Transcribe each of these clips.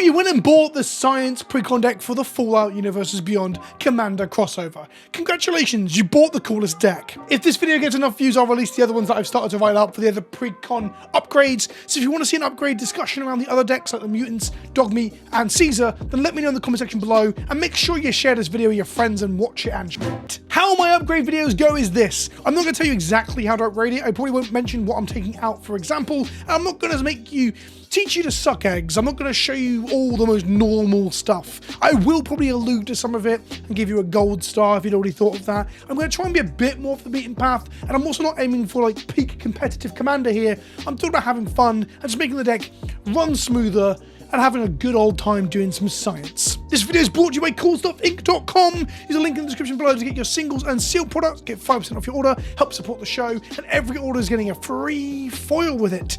you went and bought the Science Precon deck for the Fallout Universes Beyond Commander crossover. Congratulations, you bought the coolest deck. If this video gets enough views, I'll release the other ones that I've started to write up for the other Precon upgrades. So if you want to see an upgrade discussion around the other decks like the Mutants, Dogmeat, and Caesar, then let me know in the comment section below, and make sure you share this video with your friends and watch it and shit. How my upgrade videos go is this. I'm not going to tell you exactly how to upgrade it. I probably won't mention what I'm taking out, for example, and I'm not going to teach you to suck eggs. I'm not going to show you all the most normal stuff. I will probably allude to some of it and give you a gold star if you'd already thought of that. I'm going to try and be a bit more off the beaten path, and I'm also not aiming for like peak competitive commander here. I'm talking about having fun and just making the deck run smoother and having a good old time doing some science. This video is brought to you by CoolStuffInc.com. Use a link in the description below to get your singles and sealed products, get 5% off your order, help support the show, and every order is getting a free foil with it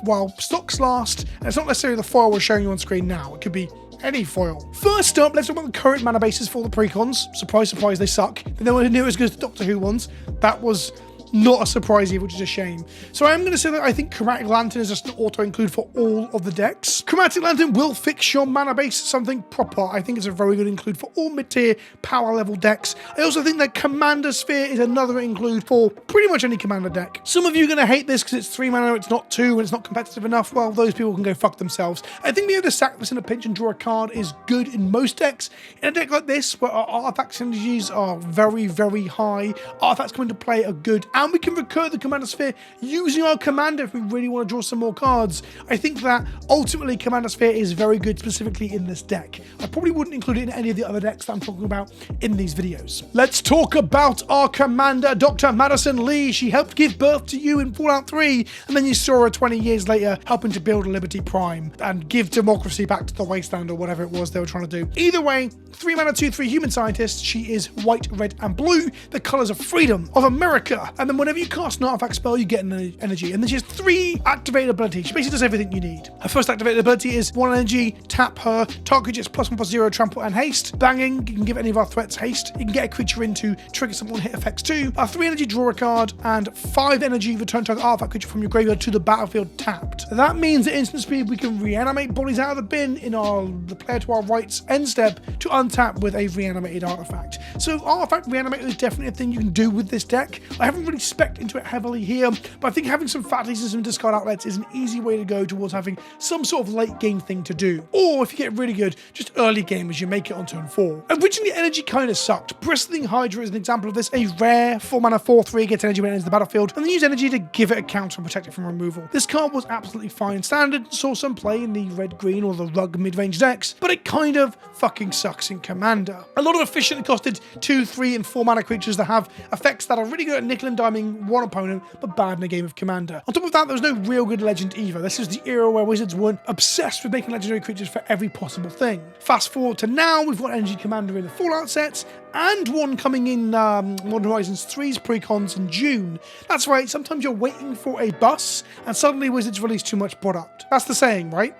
while stocks last. And it's not necessarily the foil we're showing you on screen now, it could be any foil. First up, let's talk about the current mana bases for the precons. Surprise, surprise, they suck. They're nowhere near as good as the Doctor Who ones. That was not a surprise here, which is a shame. So I am going to say that I think Chromatic Lantern is just an auto-include for all of the decks. Chromatic Lantern will fix your mana base something proper. I think it's a very good include for all mid-tier power level decks. I also think that Commander Sphere is another include for pretty much any commander deck. Some of you are going to hate this because it's 3 mana, it's not 2, and it's not competitive enough. Well, those people can go fuck themselves. I think being able to sack this in a pinch and draw a card is good in most decks. In a deck like this, where our artifact synergies are very, very high, artifacts come into play are good, and we can recur the Commander Sphere using our commander if we really want to draw some more cards. I think that ultimately Commander Sphere is very good specifically in this deck. I probably wouldn't include it in any of the other decks that I'm talking about in these videos. Let's talk about our commander, Dr. Madison Lee. She helped give birth to you in Fallout 3, and then you saw her 20 years later helping to build Liberty Prime and give democracy back to the wasteland or whatever it was they were trying to do. Either way, 3 mana 2/3 human scientist. She is white, red, and blue, the colors of freedom of America. And then whenever you cast an artifact spell, you get an energy. And then she has 3 activated abilities. She basically does everything you need. Her first activated ability is 1 energy, tap her, target gets +1/+0, trample, and haste. Banging, you can give any of our threats haste. You can get a creature in to trigger some one-hit effects too. 3 energy, draw a card, and 5 energy, return target artifact creature from your graveyard to the battlefield tapped. That means at instant speed, we can reanimate bodies out of the bin in the player to our right's end step to untap with a reanimated artifact. So artifact reanimator is definitely a thing you can do with this deck. I haven't really spec'd into it heavily here, but I think having some fatties and some discard outlets is an easy way to go towards having some sort of late game thing to do. Or if you get really good, just early game as you make it on turn 4. Originally, energy kind of sucked. Bristling Hydra is an example of this. A rare 4 mana 4/3 gets energy when it enters the battlefield, and then use energy to give it a counter and protect it from removal. This card was absolutely fine standard, saw some play in the red-green or the rug mid-range decks, but it kind of fucking sucks in Commander. A lot of efficiently costed 2, 3, and 4 mana creatures that have effects that are really good at nickel and diming one opponent, but bad in a game of Commander. On top of that, there was no real good legend either. This is the era where Wizards weren't obsessed with making legendary creatures for every possible thing. Fast forward to now, we've got Energy Commander in the Fallout sets, and one coming in Modern Horizons 3's precons in June. That's right, sometimes you're waiting for a bus, and suddenly Wizards release too much product. That's the saying, right?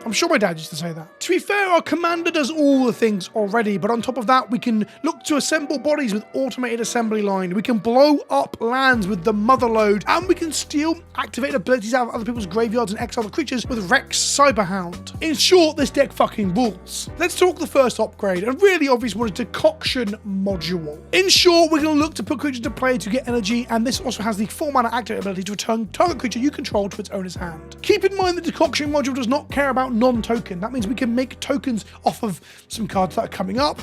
I'm sure my dad used to say that. To be fair, our commander does all the things already, but on top of that, we can look to assemble bodies with automated assembly line, we can blow up lands with the mother load, and we can steal activate abilities out of other people's graveyards and exile the creatures with Rex Cyberhound. In short, this deck fucking rules. Let's talk the first upgrade, a really obvious one is Decoction Module. In short, we're going to look to put creatures to play to get energy, and this also has the 4 mana activate ability to return target creature you control to its owner's hand. Keep in mind that Decoction Module does not care about non-token. That means we can make tokens off of some cards that are coming up.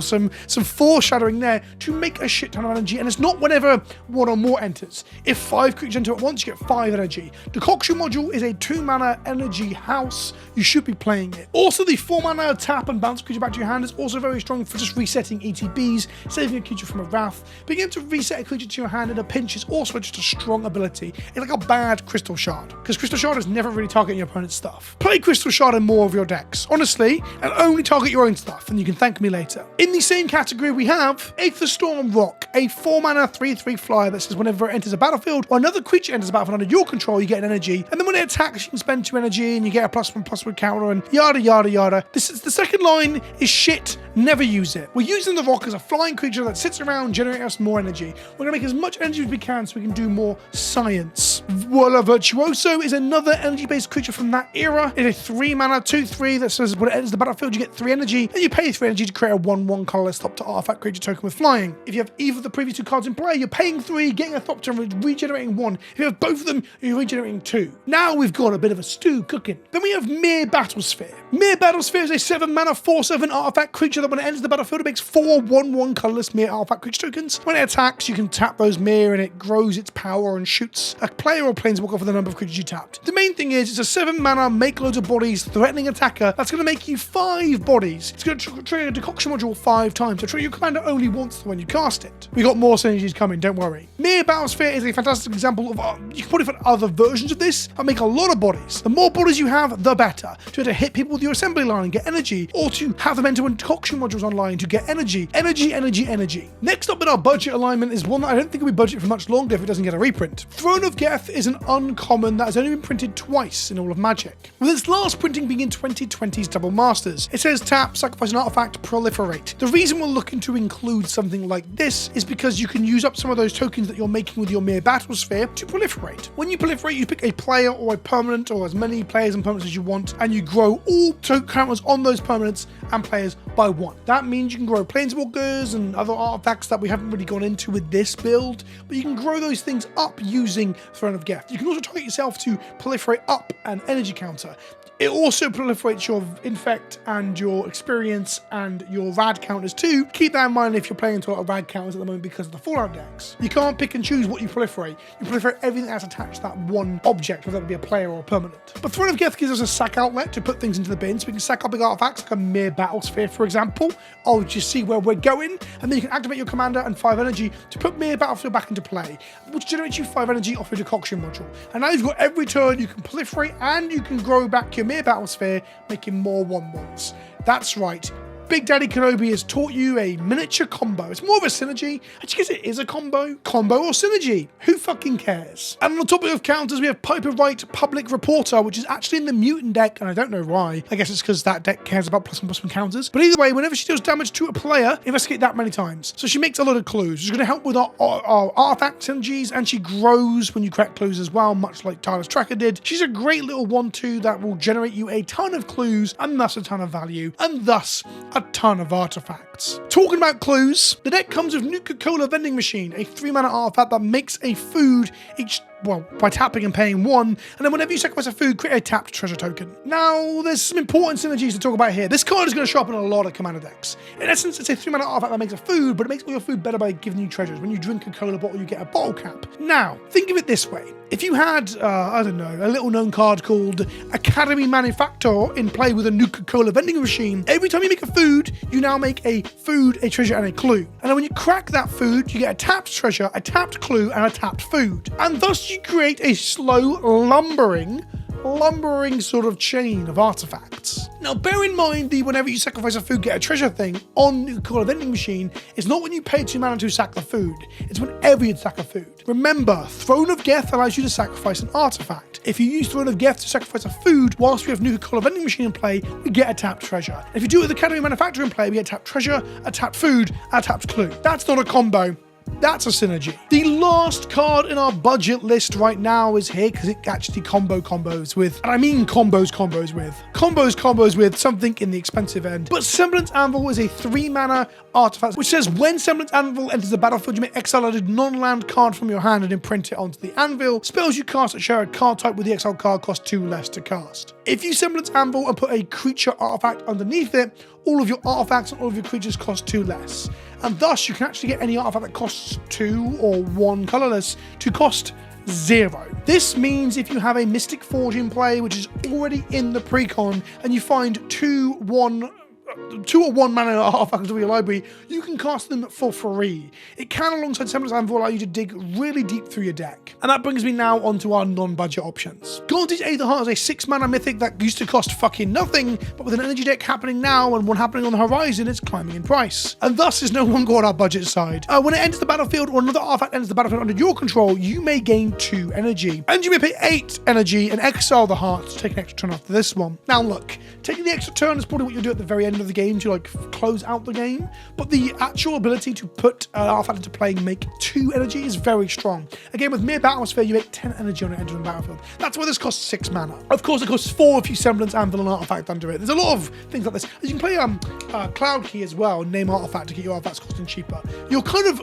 Some foreshadowing there to make a shit ton of energy, and it's not whenever 1 or more enters. If 5 creatures enter at once, you get 5 energy. Decoction Module is a 2 mana energy house. You should be playing it. Also, the 4 mana tap and bounce creature back to your hand is also very strong for just resetting ETBs, saving a creature from a wrath. Being able to reset a creature to your hand in a pinch is also just a strong ability. It's like a bad Crystal Shard, because Crystal Shard is never really targeting your opponent's stuff. Play Crystal Shard in more of your decks, honestly, and only target your own stuff, and you can thank me later. In the same category, we have Aether Storm Rock, a 4 mana 3/3 flyer that says whenever it enters a battlefield or another creature enters a battlefield under your control, you get an energy, and then when it attacks, you can spend 2 energy and you get a +1/+1 counter and yada yada yada. The second line is shit Never use it. We're using the rock as a flying creature that sits around generating us more energy. We're going to make as much energy as we can so we can do more science. Voila Virtuoso is another energy-based creature from that era. It's a 3 mana, 2/3 that says when it enters the battlefield you get 3 energy, and you pay 3 energy to create a 1/1 colorless Thopter artifact creature token with flying. If you have either of the previous 2 cards in play, you're paying 3, getting a Thopter and regenerating 1. If you have both of them, you're regenerating 2. Now we've got a bit of a stew cooking. Then we have Mere Battlesphere. Mere Battlesphere is a 7 mana 4/7 artifact creature that when it enters the battlefield it makes 4 1/1 colorless Mere artifact creature tokens. When it attacks, you can tap those Mere and it grows its power and shoots a player or planeswalker for the number of creatures you tapped. The main thing is it's a 7 mana make loads of bodies threatening attacker that's going to make you 5 bodies. It's going to trigger a decoction module 5 times, so trigger your commander only once when you cast it. We got more synergies coming, don't worry. Mere Battlesphere is a fantastic example of you can probably find other versions of this and make a lot of bodies. The more bodies you have, the better. To hit people with your assembly line and get energy, or to have them enter when decoction modules online to get energy. Energy. Next up in our budget alignment is one that I don't think will be budgeted for much longer if it doesn't get a reprint. Throne of Geth is an uncommon that has only been printed twice in all of Magic, with its last printing being in 2020's Double Masters. It says tap, sacrifice an artifact, proliferate. The reason we're looking to include something like this is because you can use up some of those tokens that you're making with your Mere Battlesphere to proliferate. When you proliferate, you pick a player or a permanent or as many players and permanents as you want, and you grow all counters on those permanents and players by 1. That means you can grow planeswalkers and other artifacts that we haven't really gone into with this build, but you can grow those things up using Throne of Geth. You can also target yourself to proliferate up an energy counter. It also proliferates your infect and your experience and your rad counters too. Keep that in mind if you're playing into a lot of rad counters at the moment because of the Fallout decks. You can't pick and choose what you proliferate. You proliferate everything that's attached to that one object, whether it be a player or a permanent. But Throne of Geth gives us a sack outlet to put things into the bin, so we can sack up big artifacts like a Mere Battlesphere, for example. I'll just see where we're going, and then you can activate your commander and 5 energy to put Mere Battlefield back into play, which generates you 5 energy off your decoction module. And now you've got every turn you can proliferate and you can grow back your Mere Battlesphere, making more 1/1s. That's right. Big Daddy Kenobi has taught you a miniature combo. It's more of a synergy. I just guess it is a combo. Combo or synergy? Who fucking cares? And on the topic of counters, we have Piper Wright Public Reporter, which is actually in the Mutant deck, and I don't know why. I guess it's because that deck cares about +1/+1 counters. But either way, whenever she deals damage to a player, investigate that many times. So she makes a lot of clues. She's going to help with our artifact synergies, and she grows when you correct clues as well, much like Tyler's Tracker did. She's a great little 1/2 that will generate you a ton of clues, and thus a ton of value, and thus a ton of artifacts. Talking about clues, the deck comes with Nuka-Cola Vending Machine, a 3 mana artifact that makes a food by tapping and paying 1, and then whenever you sacrifice a food, create a tapped treasure token. Now, there's some important synergies to talk about here. This card is going to show up in a lot of commander decks. In essence, it's a 3 mana artifact that makes a food, but it makes all your food better by giving you treasures. When you drink a cola bottle, you get a bottle cap. Now, think of it this way. If you had, I don't know, a little known card called Academy Manufactor in play with a Nuka-Cola Vending Machine, every time you make a food, you now make a food, a treasure, and a clue. And then when you crack that food, you get a tapped treasure, a tapped clue, and a tapped food. And thus you create a slow, lumbering sort of chain of artifacts. Now bear in mind that whenever you sacrifice a food, get a treasure thing on Nuka-Cola Vending Machine, it's not when you pay 2 mana to sack the food, it's whenever you sack a food. Remember, Throne of Geth allows you to sacrifice an artifact. If you use Throne of Geth to sacrifice a food whilst we have Nuka-Cola Vending Machine in play, we get a tapped treasure. If you do it with Academy Manufacturer in play, we get a tapped treasure, a tapped food, and a tapped clue. That's not a combo. That's a synergy. The last card in our budget list right now is here because it actually combos with, and I mean combos with something in the expensive end. But Semblance Anvil is a 3 mana artifact which says when Semblance Anvil enters the battlefield, you may exile a non-land card from your hand and imprint it onto the anvil. Spells you cast that share a card type with the exiled card cost 2 less to cast. If you Semblance Anvil and put a creature artifact underneath it, all of your artifacts and all of your creatures cost 2 less. And thus you can actually get any artifact that costs 2 or 1 colorless to cost 0. This means if you have a Mystic Forge in play, which is already in the precon, and you find 2 or 1 mana artifacts of your library, you can cast them for free. It can, alongside Semblance Anvil, allow you to dig really deep through your deck. And that brings me now onto our non-budget options. Gauntlet's Aetherheart is a 6 mana mythic that used to cost fucking nothing, but with an energy deck happening now and one happening on the horizon, it's climbing in price. And thus is no longer on our budget side. When it enters the battlefield or another artifact enters the battlefield under your control, you may gain 2 energy. And you may pay 8 energy and exile the heart to take an extra turn after this one. Now look, taking the extra turn is probably what you'll do at the very end of of the game to like close out the game, but the actual ability to put an artifact into play and make 2 energy is very strong. Again, with mere Bathysphere, you make 10 energy on it entering the battlefield. That's why this costs 6 mana. Of course, it costs 4 if you semblance anvil an artifact under it. There's a lot of things like this. You can play Cloud Key as well, name artifact to get your artifacts costing cheaper. You're kind of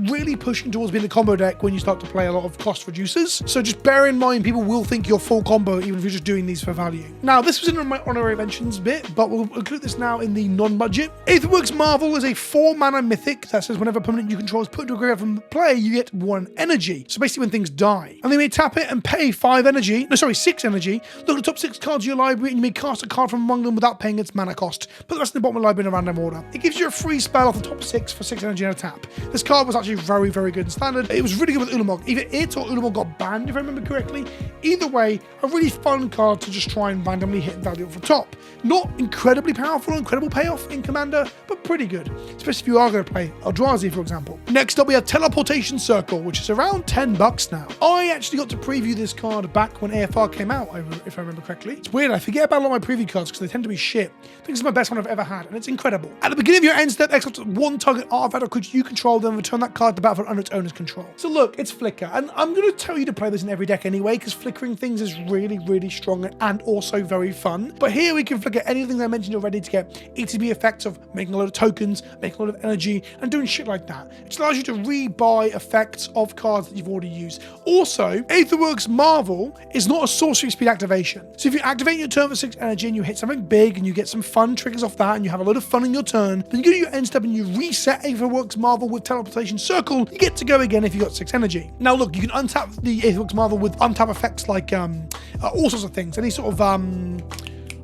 really pushing towards being a combo deck when you start to play a lot of cost reducers. So just bear in mind, people will think you're full combo even if you're just doing these for value. Now, this was in my honorary mentions bit, but we'll include this now in the non-budget. Aetherworks Marvel is a 4 mana mythic that says whenever a permanent you control is put into a graveyard from play, you get 1 energy. So basically when things die. And they may tap it and pay 6 energy. Look at the top 6 cards of your library and you may cast a card from among them without paying its mana cost. Put the rest in the bottom of the library in a random order. It gives you a free spell off the top 6 for 6 energy and a tap. This card was actually very, very good in Standard. It was really good with Ulamog. Either it or Ulamog got banned, if I remember correctly. Either way, a really fun card to just try and randomly hit value off the top. Not incredibly powerful or incredible payoff in Commander, but pretty good. Especially if you are going to play Eldrazi, for example. Next up, we have Teleportation Circle, which is around $10 now. I actually got to preview this card back when AFR came out, if I remember correctly. It's weird, I forget about a lot of my preview cards because they tend to be shit. I think this is my best one I've ever had, and it's incredible. At the beginning of your end step, exile 1 target artifact or creature you control, then return that card to the battlefield under its owner's control. So look, it's Flicker, and I'm going to tell you to play this in every deck anyway, because flickering things is really, really strong and also very fun. But here we can flicker anything I mentioned already to get ETB effects of making a lot of tokens, making a lot of energy, and doing shit like that. It allows you to rebuy effects of cards that you've already used. Also, Aetherworks Marvel is not a sorcery speed activation. So if you activate your turn for 6 energy and you hit something big and you get some fun triggers off that and you have a lot of fun in your turn, then you go to your end step and you reset Aetherworks Marvel with Teleportation Circle, you get to go again if you got 6 energy. Now look, you can untap the Aetherworks Marvel with untap effects like all sorts of things, any sort of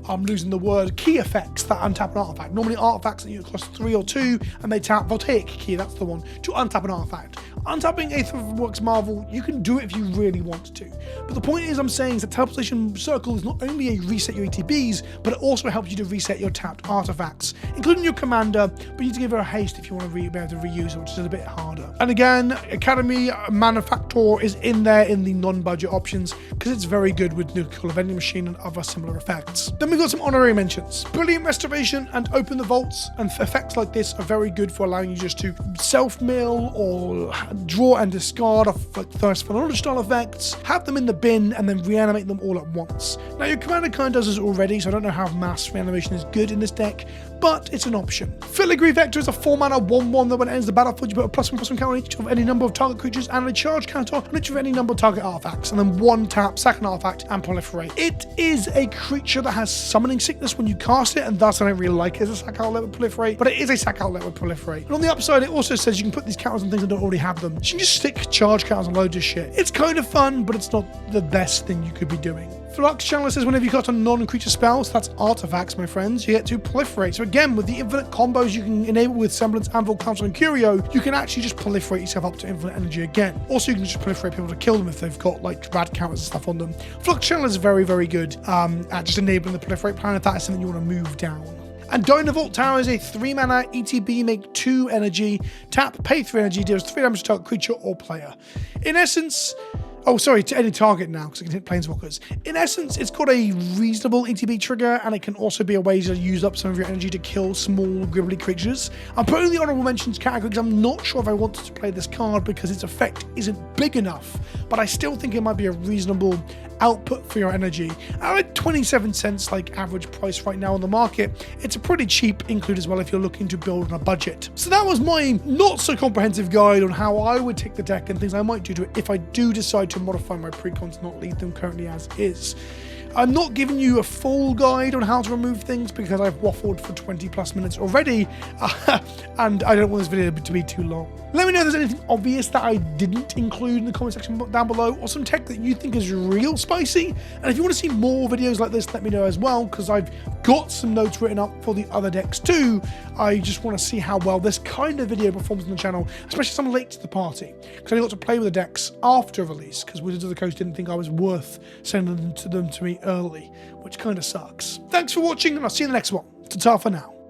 I'm losing the word, key effects that untap an artifact. Normally artifacts that you cost 3 or 2 and they tap voltaic key, that's the one, to untap an artifact. Untapping Aetherworks Marvel, you can do it if you really want to. But the point I'm saying is that Teleportation Circle is not only a reset your ETBs, but it also helps you to reset your tapped artifacts, including your commander, but you need to give her a haste if you want to be able to reuse it, which is a bit harder. And again, Academy Manufactor is in there in the non-budget options because it's very good with Nuclear Vending Machine and other similar effects. Then we've got some honorary mentions. Brilliant Restoration and Open the Vaults, and effects like this are very good for allowing you just to self-mill or draw and discard off like Thirst for Knowledge style effects, have them in the bin, and then reanimate them all at once. Now your commander kind of does this already, so I don't know how mass reanimation is good in this deck, but it's an option. Filigree Vector is a 4 mana 1/1 that when it ends the battlefield, you put a +1/+1 counter on each of any number of target creatures and a charge counter on each of any number of target artifacts, and then 1 tap, sack an artifact, and proliferate. It is a creature that has summoning sickness when you cast it, and thus I don't really like it as a sack outlet with proliferate, but it is a sack outlet with proliferate. And on the upside, it also says you can put these counters on things that don't already have them. So you can just stick charge counters on loads of shit. It's kind of fun, but it's not the best thing you could be doing. Flux Channel says whenever you cast a non-creature spell, so that's artifacts, my friends, you get to proliferate. So again, with the infinite combos you can enable with Semblance, Anvil, Council, and Curio, you can actually just proliferate yourself up to infinite energy again. Also, you can just proliferate people to kill them if they've got like rad counters and stuff on them. Flux Channel is very, very good at just enabling the proliferate plan if that is something you want to move down. And Dynavolt Tower is a 3 mana ETB, make 2 energy, tap, pay 3 energy, deals 3 damage to target creature or player. In essence, oh, sorry, to any target now, because it can hit planeswalkers. In essence, it's got a reasonable ETB trigger, and it can also be a way to use up some of your energy to kill small, gribbly creatures. I'm putting the honorable mentions category because I'm not sure if I wanted to play this card because its effect isn't big enough, but I still think it might be a reasonable output for your energy. At like 27 cents, like average price right now on the market, it's a pretty cheap include as well if you're looking to build on a budget. So that was my not so comprehensive guide on how I would take the deck and things I might do to it if I do decide to modify my precons, not leave them currently as is. I'm not giving you a full guide on how to remove things because I've waffled for 20 plus minutes already and I don't want this video to be too long. Let me know if there's anything obvious that I didn't include in the comment section down below, or some tech that you think is real spicy. And if you want to see more videos like this, let me know as well, because I've got some notes written up for the other decks too. I just want to see how well this kind of video performs on the channel, especially some late to the party, because I got to play with the decks after release, because Wizards of the Coast didn't think I was worth sending them to me early, which kind of sucks. Thanks for watching, and I'll see you in the next one. Ta-ta for now.